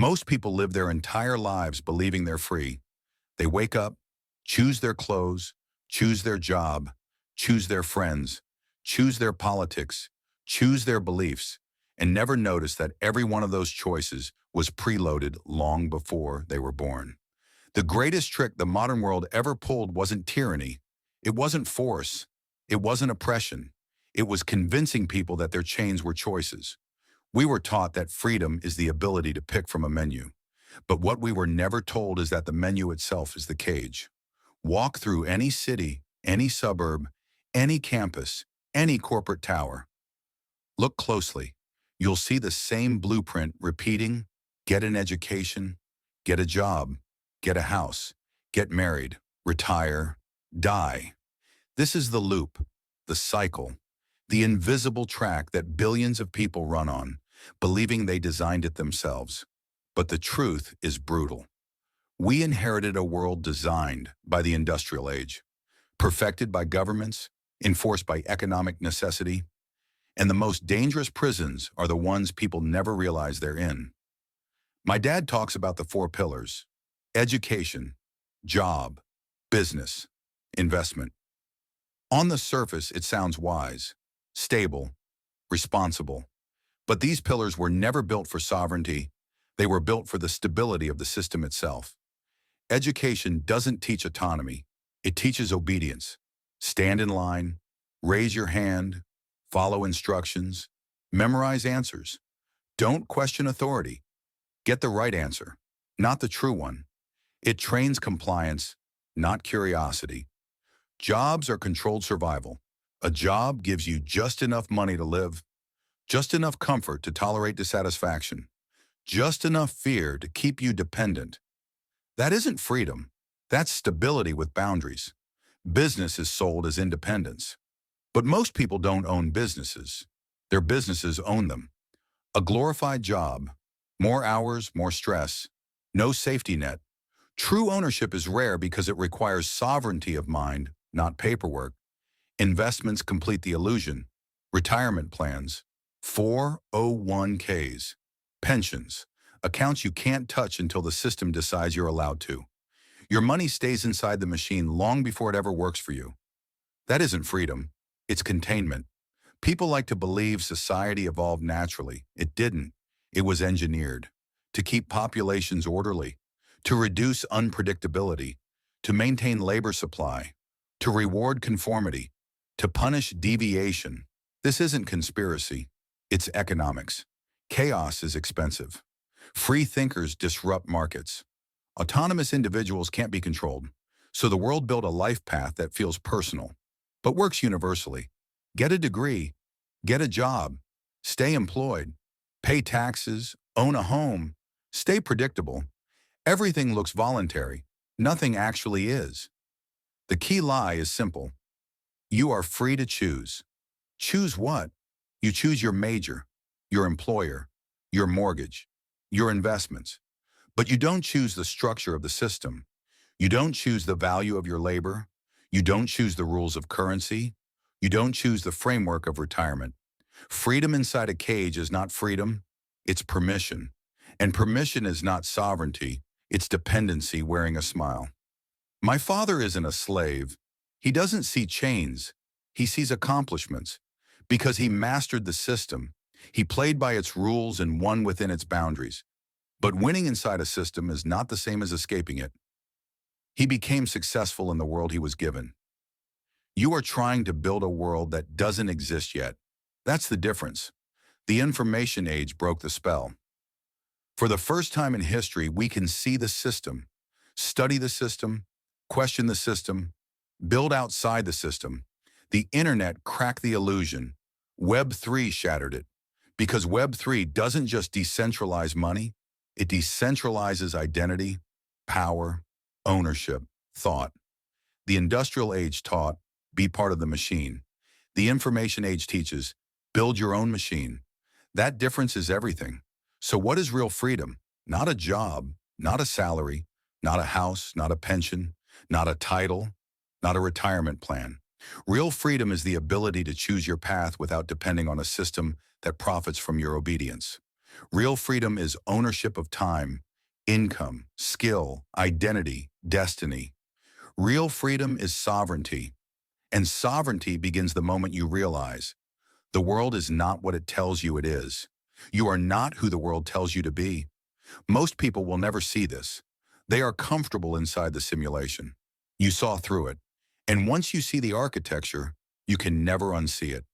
Most people live their entire lives believing they're free. They wake up, choose their clothes, choose their job, choose their friends, choose their politics, choose their beliefs, and never notice that every one of those choices was preloaded long before they were born. The greatest trick the modern world ever pulled wasn't tyranny. It wasn't force. It wasn't oppression. It was convincing people that their chains were choices. We were taught that freedom is the ability to pick from a menu. But what we were never told is that the menu itself is the cage. Walk through any city, any suburb, any campus, any corporate tower. Look closely. You'll see the same blueprint repeating: get an education, get a job, get a house, get married, retire, die. This is the loop, the cycle, the invisible track that billions of people run on, believing they designed it themselves. But the truth is brutal. We inherited a world designed by the industrial age, perfected by governments, enforced by economic necessity, and the most dangerous prisons are the ones people never realize they're in. My dad talks about the four pillars: education, job, business, investment. On the surface, it sounds wise, stable, responsible. But these pillars were never built for sovereignty. They were built for the stability of the system itself. Education doesn't teach autonomy. It teaches obedience. Stand in line, raise your hand, follow instructions, memorize answers. Don't question authority. Get the right answer, not the true one. It trains compliance, not curiosity. Jobs are controlled survival. A job gives you just enough money to live, just enough comfort to tolerate dissatisfaction, just enough fear to keep you dependent. That isn't freedom. That's stability with boundaries. Business is sold as independence. But most people don't own businesses. Their businesses own them. A glorified job, more hours, more stress, no safety net. True ownership is rare because it requires sovereignty of mind, not paperwork. Investments complete the illusion. Retirement plans, 401ks, pensions, accounts you can't touch until the system decides you're allowed to. Your money stays inside the machine long before it ever works for you. That isn't freedom. It's containment. People like to believe society evolved naturally. It didn't. It was engineered to keep populations orderly, to reduce unpredictability, to maintain labor supply, to reward conformity, to punish deviation. This isn't conspiracy. It's economics. Chaos is expensive. Free thinkers disrupt markets. Autonomous individuals can't be controlled. So the world built a life path that feels personal, but works universally. Get a degree, get a job, stay employed, pay taxes, own a home, stay predictable. Everything looks voluntary. Nothing actually is. The key lie is simple. You are free to choose. Choose what? You choose your major, your employer, your mortgage, your investments. But you don't choose the structure of the system. You don't choose the value of your labor. You don't choose the rules of currency. You don't choose the framework of retirement. Freedom inside a cage is not freedom, it's permission. And permission is not sovereignty, it's dependency wearing a smile. My father isn't a slave. He doesn't see chains. He sees accomplishments. Because he mastered the system, he played by its rules and won within its boundaries. But winning inside a system is not the same as escaping it. He became successful in the world he was given. You are trying to build a world that doesn't exist yet. That's the difference. The information age broke the spell. For the first time in history, we can see the system, study the system, question the system, build outside the system. The internet cracked the illusion. Web3 shattered it. Because Web3 doesn't just decentralize money, it decentralizes identity, power, ownership, thought. The industrial age taught, be part of the machine. The information age teaches, build your own machine. That difference is everything. So what is real freedom? Not a job, not a salary, not a house, not a pension, not a title, not a retirement plan. Real freedom is the ability to choose your path without depending on a system that profits from your obedience. Real freedom is ownership of time, income, skill, identity, destiny. Real freedom is sovereignty, and sovereignty begins the moment you realize the world is not what it tells you it is. You are not who the world tells you to be. Most people will never see this. They are comfortable inside the simulation. You saw through it. And once you see the architecture, you can never unsee it.